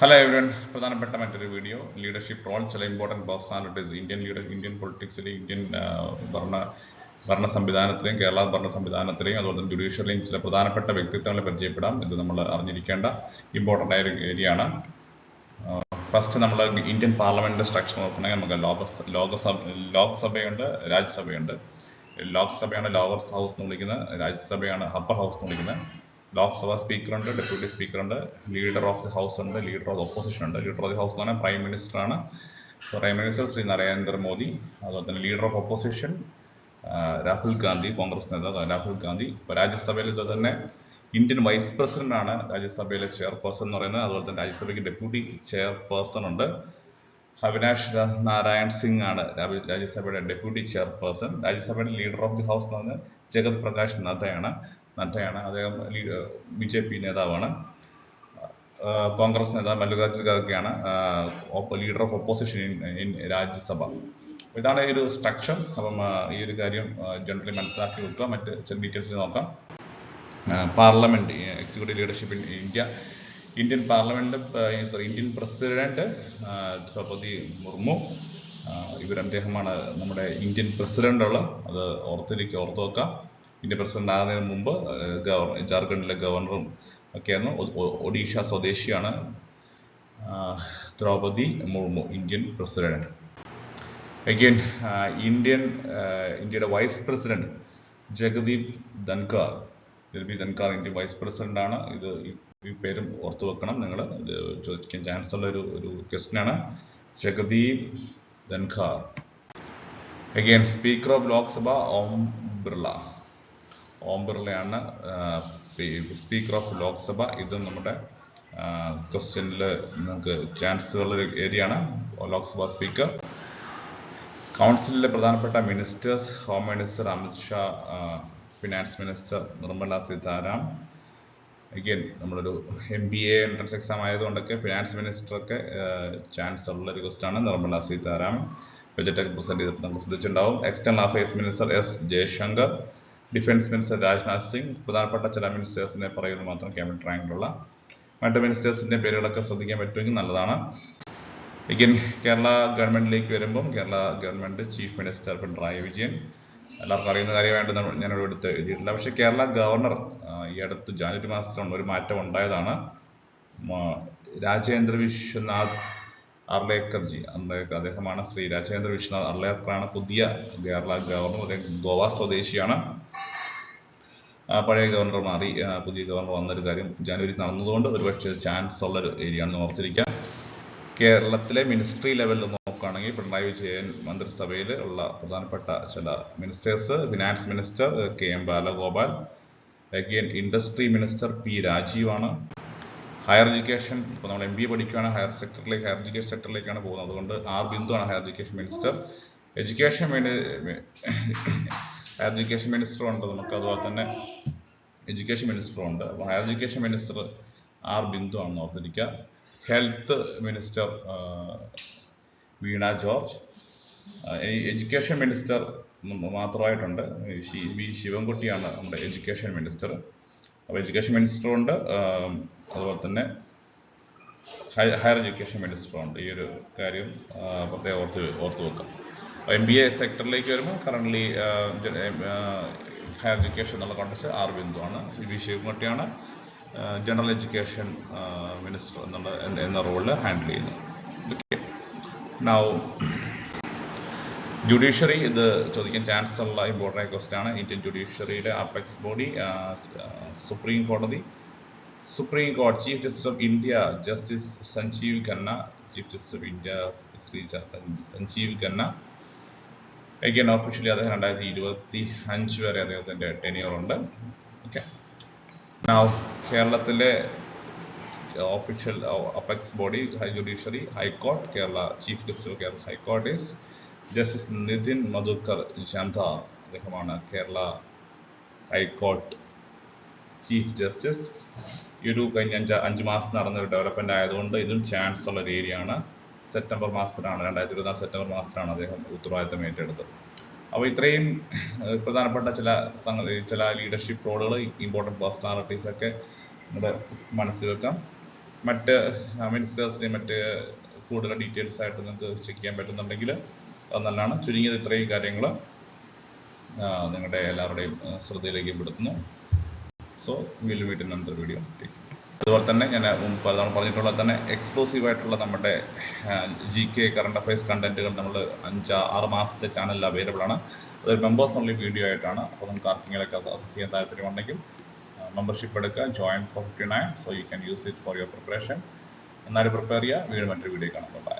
Hello everyone, പ്രധാനപ്പെട്ട മറ്റൊരു video leadership role ചില ഇമ്പോർട്ടൻറ്റ് പേഴ്സണാലിറ്റീസ് ഇന്ത്യൻ പൊളിറ്റിക്സിലെയും ഭരണ സംവിധാനത്തിലെയും കേരള ഭരണ സംവിധാനത്തിലെയും അതുപോലെ തന്നെ ജുഡീഷ്യറിലെയും ചില പ്രധാനപ്പെട്ട വ്യക്തിത്വങ്ങളെ പരിചയപ്പെടാം. ഇത് നമ്മൾ അറിഞ്ഞിരിക്കേണ്ട ഇമ്പോർട്ടൻ്റ് ആയ ഒരു ഏരിയ ആണ്. ഫസ്റ്റ് നമ്മൾ ഇന്ത്യൻ പാർലമെൻറ്റ് സ്ട്രക്ചർ നോക്കണമെങ്കിൽ നമുക്ക് ലോക്സഭയുണ്ട്, രാജ്യസഭയുണ്ട്. ലോക്സഭയാണ് ലോവർ ഹൗസ് എന്ന് വിളിക്കുന്നത്, രാജ്യസഭയാണ് അപ്പർ ഹൗസ് എന്ന് വിളിക്കുന്നത്. ലോക്സഭ സ്പീക്കർ ഉണ്ട്, ഡെപ്യൂട്ടി സ്പീക്കർ ഉണ്ട്, ലീഡർ ഓഫ് ദി ഹൗസ് ഉണ്ട്, ലീഡർ ഓഫ് ദി ഓപ്പോസിഷൻ ഉണ്ട്. ലീഡർ ഓഫ് ദി ഹൗസ് എന്ന് പറഞ്ഞാൽ പ്രൈം മിനിസ്റ്റർ ആണ്. Prime minister Shri Narendra Modi. അതുപോലെ തന്നെ leader of opposition Rahul Gandhi, Congress നേതാവ് രാഹുൽ ഗാന്ധി. ഇപ്പോൾ രാജ്യസഭയിൽ ഇത് തന്നെ ഇന്ത്യൻ വൈസ് പ്രസിഡന്റ് ആണ് രാജ്യസഭയിലെ ചെയർപേഴ്സൺ എന്ന് പറയുന്നത്. അതുപോലെ തന്നെ രാജ്യസഭയ്ക്ക് ഡെപ്യൂട്ടി ചെയർപേഴ്സൺ ഉണ്ട്. അവിനാഷ് നാരായൺ സിംഗ് ആണ് രാജ്യസഭയുടെ ഡെപ്യൂട്ടി ചെയർപേഴ്സൺ. രാജ്യസഭയുടെ ലീഡർ ഓഫ് ദി ഹൗസ് എന്ന് പറഞ്ഞാൽ ജഗത് പ്രകാശ് നദ്ദയാണ്. അദ്ദേഹം BJP നേതാവാണ്. കോൺഗ്രസ് നേതാവ് മല്ലികാർജുന ഖാർഗെയാണ് leader of opposition in Rajya Sabha. ഇതാണ് ഈ ഒരു സ്ട്രക്ചർ. അപ്പം ഈ ഒരു കാര്യം ജനറലി മനസ്സിലാക്കി വെക്കുക. മറ്റ് ചില ഡീറ്റെയിൽസ് നോക്കാം. Parliament, executive leadership in Indian parliament, Indian president Droupadi Murmu. അദ്ദേഹമാണ് നമ്മുടെ ഇന്ത്യൻ പ്രസിഡന്റ് ഉള്ളത്. അത് ഓർത്ത് വെക്കാം. ഇന്ത്യൻ പ്രസിഡന്റ് ആകുന്നതിന് മുമ്പ് ജാർഖണ്ഡിലെ ഗവർണറും ഒക്കെയായിരുന്നു. ഒഡീഷ സ്വദേശിയാണ് Droupadi Murmu, Indian president. Again ഇന്ത്യയുടെ vice president Jagdeep Dhankhar. Indian vice president ആണ്. ഈ പേരും ഓർത്തു വെക്കണം നിങ്ങൾ. ഇത് ചോദിക്കാൻ ചാൻസ് ഉള്ള ഒരു ക്വസ്റ്റ്യൻ ആണ്. Jagdeep Dhankhar. Again speaker of Lok Sabha Om ബിർളയാണ് സ്പീക്കർ ഓഫ് ലോക്സഭ. ഇത് നമ്മുടെ ക്വസ്റ്റ്യനിൽ നമുക്ക് ചാൻസുള്ള ഒരു ഏരിയ ആണ്. ലോക്സഭ സ്പീക്കർ. കൗൺസിലിലെ പ്രധാനപ്പെട്ട ministers, home minister Amit Shah, finance minister Nirmala Sitharaman. Again നമ്മളൊരു MBA എൻട്രൻസ് എക്സാം ആയതുകൊണ്ടൊക്കെ ഫിനാൻസ് മിനിസ്റ്ററൊക്കെ ചാൻസ് ഉള്ള ഒരു ക്വസ്റ്റ്യൻ ആണ് നിർമ്മല സീതാരാമൻ. ബജറ്റൊക്കെ പ്രസന്റ് ചെയ്തപ്പോൾ നമുക്ക് ശ്രദ്ധിച്ചിട്ടുണ്ടാവും. External affairs minister S Jaishankar. Defence minister Rajnath Singh. പ്രധാനപ്പെട്ട ചില മിനിസ്റ്റേഴ്സിനെ പറയുന്നത് മാത്രം ക്യാബിനറ്റ് റാങ്കിലുള്ള. മറ്റ് മിനിസ്റ്റേഴ്സിന്റെ പേരുകളൊക്കെ ശ്രദ്ധിക്കാൻ പറ്റുമെങ്കിൽ നല്ലതാണ്. അഗെയിൻ കേരള ഗവൺമെന്റിലേക്ക് വരുമ്പം Kerala government chief minister Pinarayi Vijayan. എല്ലാവർക്കും അറിയുന്ന കാര്യമായിട്ട് ഞാനിവിടെ എടുത്ത് എഴുതിയിട്ടില്ല. പക്ഷെ കേരള ഗവർണർ ഈ അടുത്ത് ജനുവരി മാസത്തിലാണ് ഒരു മാറ്റം ഉണ്ടായതാണ്. രാജേന്ദ്ര വിശ്വനാഥ് അർലേക്കർജി. അദ്ദേഹമാണ് ശ്രീ രാജേന്ദ്ര വിശ്വനാഥ് അർലേക്കറാണ് പുതിയ കേരള ഗവർണർ. അദ്ദേഹം ഗോവ സ്വദേശിയാണ്. പഴയ ഗവർണർ മാറി പുതിയ ഗവർണർ വന്നൊരു കാര്യം ജനുവരി നടന്നതുകൊണ്ട് ഒരുപക്ഷെ ചാൻസ് ഉള്ളൊരു ഏരിയ ആണെന്ന് ഓർത്തിരിക്കാം. കേരളത്തിലെ മിനിസ്ട്രി ലെവലിൽ നോക്കുകയാണെങ്കിൽ പിണറായി വിജയൻ മന്ത്രിസഭയിൽ ഉള്ള പ്രധാനപ്പെട്ട ചില ministers: finance minister KM Balagopal. Again industry minister P രാജീവാണ്. ഹയർ എഡ്യൂക്കേഷൻ, ഇപ്പോൾ നമ്മൾ MBA പഠിക്കുകയാണ്, ഹയർ എഡ്യൂക്കേഷൻ സെക്ടറിലേക്കാണ് പോകുന്നത്. അതുകൊണ്ട് R ബിന്ദു ആണ് higher education minister. Higher education minister ഉണ്ട് നമുക്ക്. അതുപോലെ തന്നെ എഡ്യൂക്കേഷൻ മിനിസ്റ്ററും ഉണ്ട്. അപ്പോൾ higher education minister R Bindu ആണെന്ന് ഓർത്തിരിക്കുക. ഹെൽത്ത് മിനിസ്റ്റർ വീണ ജോർജ്. എഡ്യൂക്കേഷൻ മിനിസ്റ്റർ മാത്രമായിട്ടുണ്ട് V ശിവൻകുട്ടിയാണ് നമ്മുടെ എഡ്യൂക്കേഷൻ മിനിസ്റ്റർ. അപ്പോൾ എഡ്യൂക്കേഷൻ മിനിസ്റ്ററും ഉണ്ട്, അതുപോലെ തന്നെ ഹയർ എഡ്യൂക്കേഷൻ മിനിസ്റ്ററും ഉണ്ട്. ഈ ഒരു കാര്യം പ്രത്യേകം ഓർത്ത് വെക്കാം. MBA സെക്ടറിലേക്ക് വരുമ്പോൾ കറൻ്റ്ലി ഹയർ എഡ്യൂക്കേഷൻ എന്നുള്ള കോൺടെക്സ്റ്റ് R ബിന്ദു ആണ്. V ശിവൻകുട്ടിയാണ് ജനറൽ എഡ്യൂക്കേഷൻ മിനിസ്റ്റർ എന്ന റോളിൽ ഹാൻഡിൽ ചെയ്യുന്നത്. നൗ ജുഡീഷ്യറി, ഇത് ചോദിക്കാൻ ചാൻസ് ഉള്ള ഇമ്പോർട്ടൻ്റ് ക്വസ്റ്റ്യൻ ആണ്. ഇന്ത്യൻ ജുഡീഷ്യറിയുടെ അപ്പെക്സ് ബോഡി സുപ്രീം കോടതി. സുപ്രീം കോടതി chief justice of India justice Sanjiv Khanna. Chief justice of India Shri Sanjiv Khanna. Again officially അദ്ദേഹം 2025 വരെ അദ്ദേഹത്തിൻ്റെ ടെന്യൂർ ഉണ്ട്. ഓക്കെ. നൗ കേരളത്തിലെ official apex body, high judiciary, high court, Kerala chief justice of Kerala high court is Justice Nithin Madhukar Jandhar. അദ്ദേഹമാണ് Kerala high court chief justice. ഈ ഒരു കഴിഞ്ഞ 5 മാസം നടന്നൊരു ഡെവലപ്മെന്റ് ആയതുകൊണ്ട് ഇതും ചാൻസ് ഉള്ള ഒരു ഏരിയ ആണ്. സെപ്റ്റംബർ മാസത്തിലാണ് 2024 സെപ്റ്റംബർ മാസത്തിലാണ് അദ്ദേഹം ഉത്തരവാദിത്തം ഏറ്റെടുത്തത്. അപ്പോൾ ഇത്രയും പ്രധാനപ്പെട്ട ചില ലീഡർഷിപ്പ് റോളുകൾ, ഇമ്പോർട്ടൻറ്റ് പേഴ്സണാലിറ്റീസ് ഒക്കെ നമ്മുടെ മനസ്സിൽ വെക്കാം. മറ്റ് മിനിസ്റ്റേഴ്സിനെയും മറ്റ് കൂടുതൽ ഡീറ്റെയിൽസ് ആയിട്ട് നിങ്ങൾക്ക് ചെക്ക് ചെയ്യാൻ പറ്റുന്നുണ്ടെങ്കിൽ അത് നല്ലതാണ്. ചുരുങ്ങിയത് ഇത്രയും കാര്യങ്ങൾ നിങ്ങളുടെ എല്ലാവരുടെയും ശ്രദ്ധയിലേക്ക് പെടുത്തുന്നു. So will meet in another video. അതുപോലെ തന്നെ ഞാൻ പലതവണ പറഞ്ഞിട്ടുള്ള തന്നെ എക്സ്ക്ലൂസീവ് ആയിട്ടുള്ള നമ്മുടെ GK കറണ്ട് അഫയേഴ്സ് കണ്ടന്റുകൾ നമ്മൾ 5-6 മാസത്തെ ചാനലിൽ അവൈലബിൾ ആണ്. അതൊരു മെമ്പേഴ്സ് ഓൺലി വീഡിയോ ആയിട്ടാണ്. അപ്പോൾ നമുക്ക് ആർക്കെങ്കിലൊക്കെ അക്സസ് ചെയ്യാൻ താല്പര്യമുണ്ടെങ്കിൽ മെമ്പർഷിപ്പ് എടുക്കുക. Join for 59. So you can use it for your preparation. എന്നാലും പ്രിപ്പയർ ചെയ്യുക. വീണ്ടും മറ്റൊരു വീഡിയോ കാണാം. ബൈ.